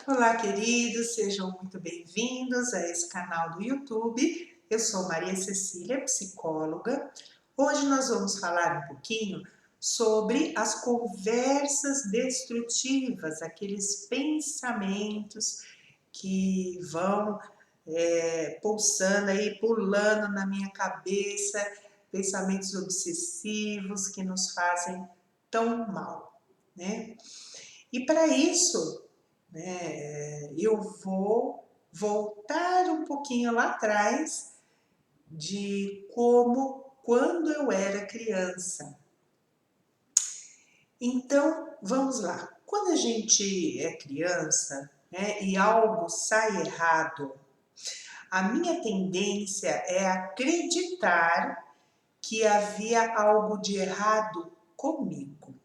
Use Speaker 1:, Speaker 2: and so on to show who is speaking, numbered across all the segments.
Speaker 1: Olá, queridos, sejam muito bem-vindos a esse canal do YouTube. Eu sou Maria Cecília, psicóloga. Hoje nós vamos falar um pouquinho sobre as conversas destrutivas, aqueles pensamentos que vão pulsando aí, pulando na minha cabeça, pensamentos obsessivos que nos fazem tão mal, né? E para isso, eu vou voltar um pouquinho lá atrás de quando eu era criança. Então, vamos lá. Quando a gente é criança, né, e algo sai errado, a minha tendência é acreditar que havia algo de errado comigo,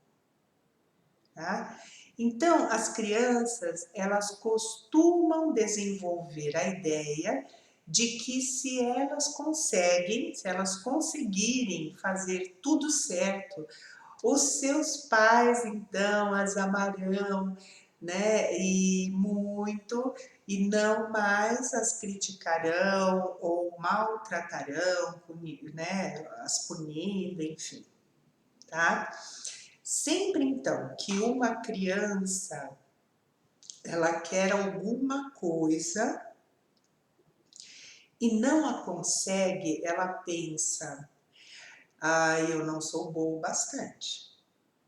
Speaker 1: tá? Então, as crianças, elas costumam desenvolver a ideia de que se elas conseguirem fazer tudo certo, os seus pais, então, as amarão, né, e muito, e não mais as criticarão ou maltratarão, né, as punindo, enfim, tá? Sempre então que uma criança ela quer alguma coisa e não a consegue, ela pensa: ah, eu não sou boa o bastante,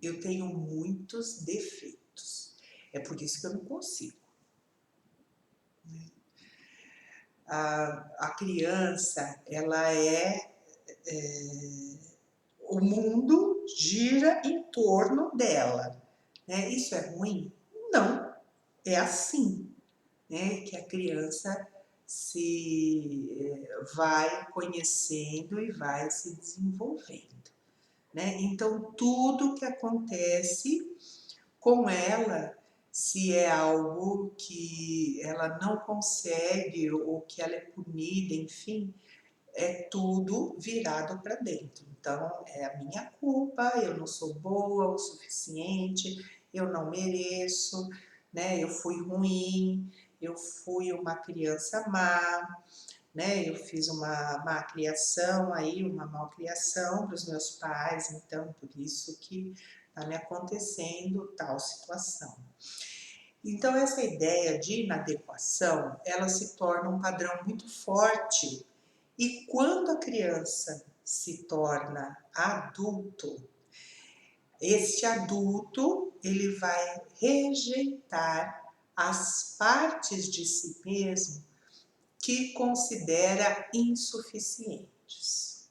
Speaker 1: eu tenho muitos defeitos, é por isso que eu não consigo. A criança, ela o mundo gira em torno dela, né? Isso é ruim? Não, é assim, né, que a criança vai conhecendo e vai se desenvolvendo, né? Então, tudo que acontece com ela, se é algo que ela não consegue ou que ela é punida, enfim, é tudo virado para dentro. Então, é a minha culpa, eu não sou boa o suficiente, eu não mereço, né? Eu fui ruim, eu fui uma criança má, né? Eu fiz uma má criação aí, uma malcriação para os meus pais, então por isso que está me acontecendo tal situação. Então essa ideia de inadequação, ela se torna um padrão muito forte e quando a criança se torna adulto, este adulto ele vai rejeitar as partes de si mesmo que considera insuficientes.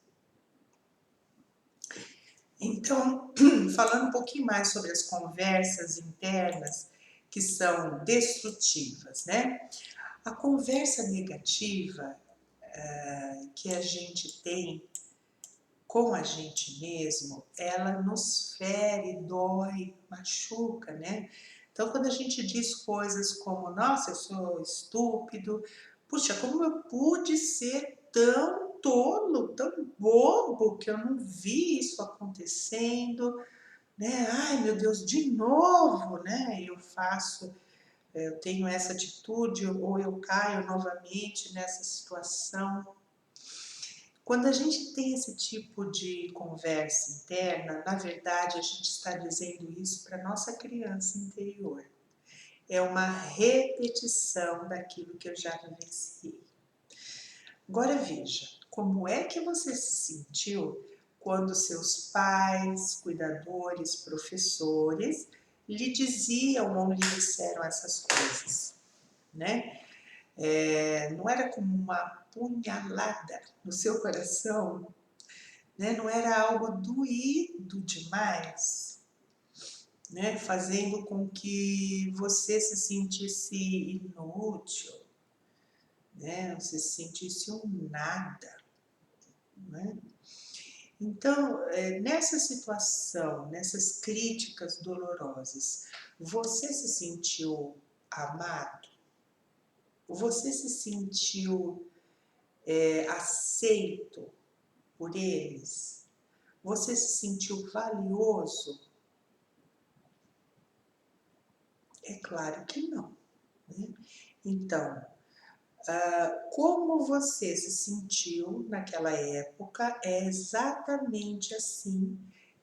Speaker 1: Então, falando um pouquinho mais sobre as conversas internas que são destrutivas, né? A conversa negativa que a gente tem com a gente mesmo, ela nos fere, dói, machuca, né? Então, quando a gente diz coisas como, nossa, eu sou estúpido, puxa, como eu pude ser tão tolo, tão bobo, que eu não vi isso acontecendo, né? Ai, meu Deus, de novo, né? Eu tenho essa atitude, ou eu caio novamente nessa situação. Quando a gente tem esse tipo de conversa interna, na verdade a gente está dizendo isso para a nossa criança interior. É uma repetição daquilo que eu já vivenciei. Agora veja, como é que você se sentiu quando seus pais, cuidadores, professores lhe diziam ou lhe disseram essas coisas, né? Não era como uma punhalada no seu coração, né? Não era algo doído demais, né? Fazendo com que você se sentisse inútil, né? Você se sentisse um nada, né? Então, nessa situação, nessas críticas dolorosas, você se sentiu amado? Você se sentiu aceito por eles? Você se sentiu valioso? É claro que não. né? Então, como você se sentiu naquela época é exatamente assim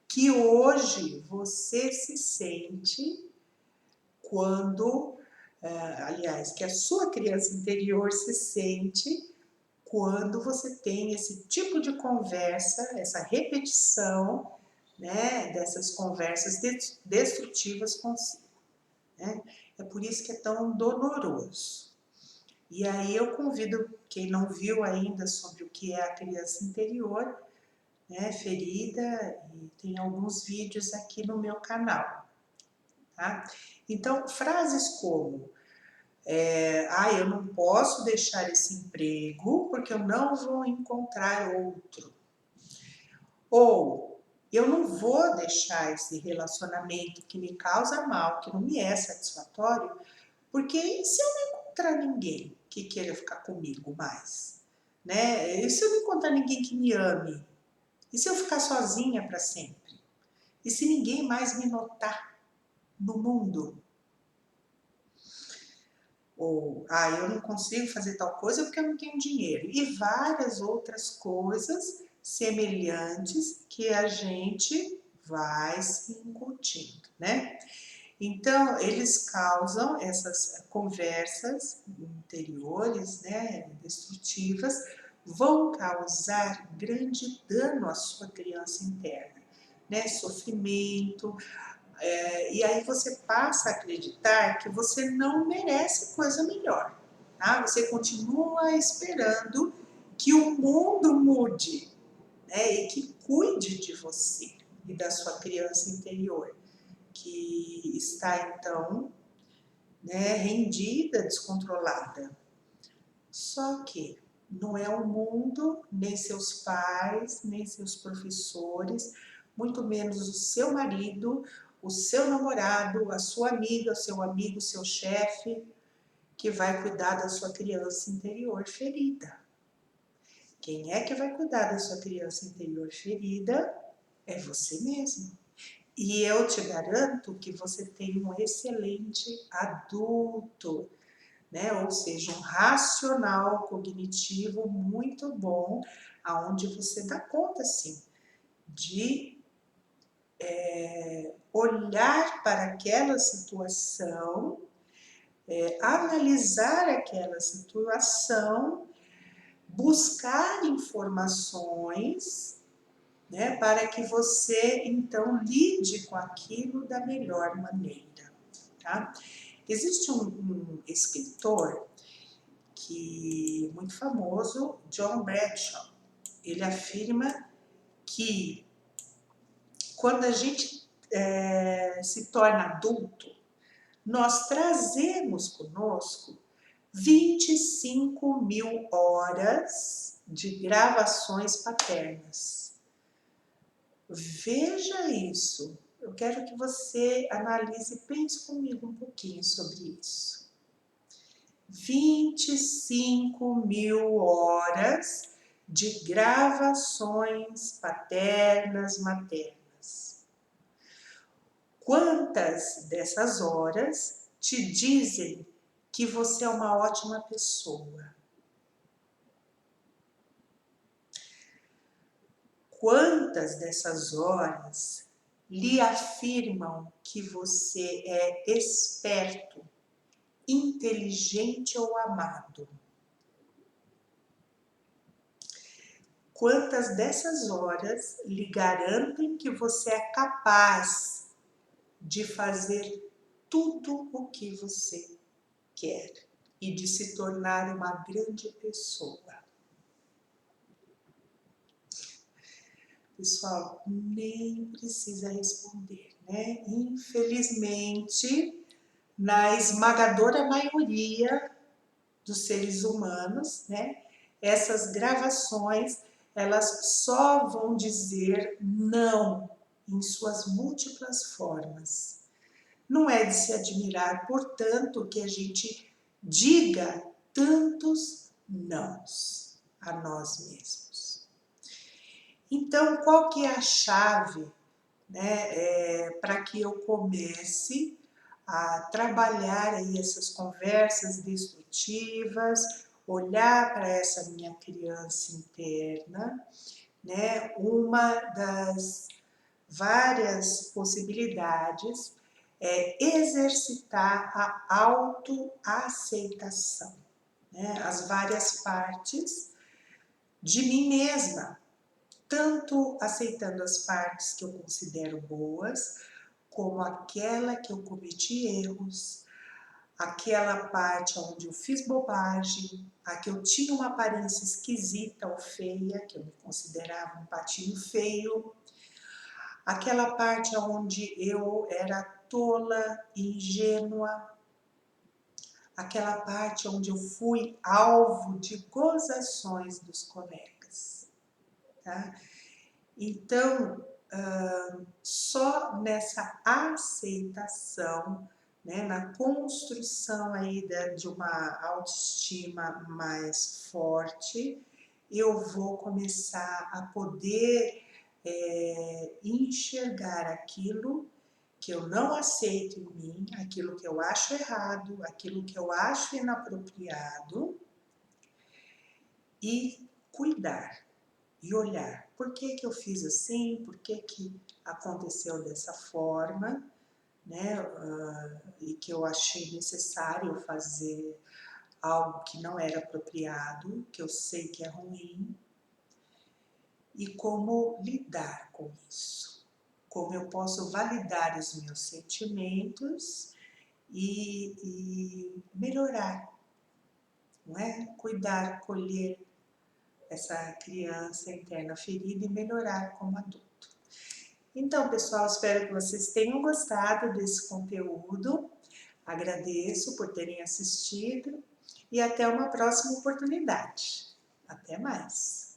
Speaker 1: que hoje você se sente quando, aliás, que a sua criança interior se sente quando você tem esse tipo de conversa, essa repetição, né, dessas conversas destrutivas consigo, né? É por isso que é tão doloroso. E aí eu convido quem não viu ainda sobre o que é a criança interior, né, ferida, e tem alguns vídeos aqui no meu canal, tá? Então, frases como eu não posso deixar esse emprego porque eu não vou encontrar outro. Ou eu não vou deixar esse relacionamento que me causa mal, que não me é satisfatório, porque se eu não encontrar ninguém que queira ficar comigo mais, né? E se eu não encontrar ninguém que me ame? E se eu ficar sozinha para sempre? E se ninguém mais me notar no mundo? Ou, eu não consigo fazer tal coisa porque eu não tenho dinheiro. E várias outras coisas semelhantes que a gente vai se incutindo, né? Então, eles causam essas conversas interiores, né, destrutivas, vão causar grande dano à sua criança interna, né? Sofrimento, e aí você passa a acreditar que você não merece coisa melhor, tá? Você continua esperando que o mundo mude, né? E que cuide de você e da sua criança interior, que está então, né, rendida, descontrolada. Só que não é o mundo, nem seus pais, nem seus professores, muito menos o seu marido, o seu namorado, a sua amiga, o seu amigo, o seu chefe, que vai cuidar da sua criança interior ferida. Quem é que vai cuidar da sua criança interior ferida? É você mesmo. E eu te garanto que você tem um excelente adulto, né? Ou seja, um racional cognitivo muito bom, aonde você dá conta, sim, de olhar para aquela situação, analisar aquela situação, buscar informações, né, para que você então lide com aquilo da melhor maneira, tá? Existe um escritor que muito famoso, John Bradshaw. Ele afirma que quando a gente se torna adulto, nós trazemos conosco 25.000 horas de gravações paternas. Veja isso. Eu quero que você analise e pense comigo um pouquinho sobre isso. 25.000 horas de gravações paternas, maternas. Quantas dessas horas te dizem que você é uma ótima pessoa? Quantas dessas horas lhe afirmam que você é esperto, inteligente ou amado? Quantas dessas horas lhe garantem que você é capaz de fazer tudo o que você quer e de se tornar uma grande pessoa? Pessoal, nem precisa responder, né? Infelizmente, na esmagadora maioria dos seres humanos, né, essas gravações, elas só vão dizer não em suas múltiplas formas. Não é de se admirar, portanto, que a gente diga tantos nãos a nós mesmos. Então, qual que é a chave, né, para que eu comece a trabalhar aí essas conversas destrutivas, olhar para essa minha criança interna, né? Uma das várias possibilidades é exercitar a autoaceitação, né? As várias partes de mim mesma, tanto aceitando as partes que eu considero boas, como aquela que eu cometi erros, aquela parte onde eu fiz bobagem, a que eu tinha uma aparência esquisita ou feia, que eu me considerava um patinho feio, aquela parte onde eu era tola, ingênua, aquela parte onde eu fui alvo de gozações dos colegas, tá? Então, só nessa aceitação, né, na construção aí de uma autoestima mais forte, eu vou começar a poder enxergar aquilo que eu não aceito em mim, aquilo que eu acho errado, aquilo que eu acho inapropriado e cuidar e olhar. Por que que eu fiz assim? Por que que aconteceu dessa forma? Né? E que eu achei necessário fazer algo que não era apropriado, que eu sei que é ruim, e como lidar com isso. Como eu posso validar os meus sentimentos e melhorar, não é? Cuidar, colher essa criança interna ferida e melhorar como adulto. Então, pessoal, espero que vocês tenham gostado desse conteúdo. Agradeço por terem assistido e até uma próxima oportunidade. Até mais!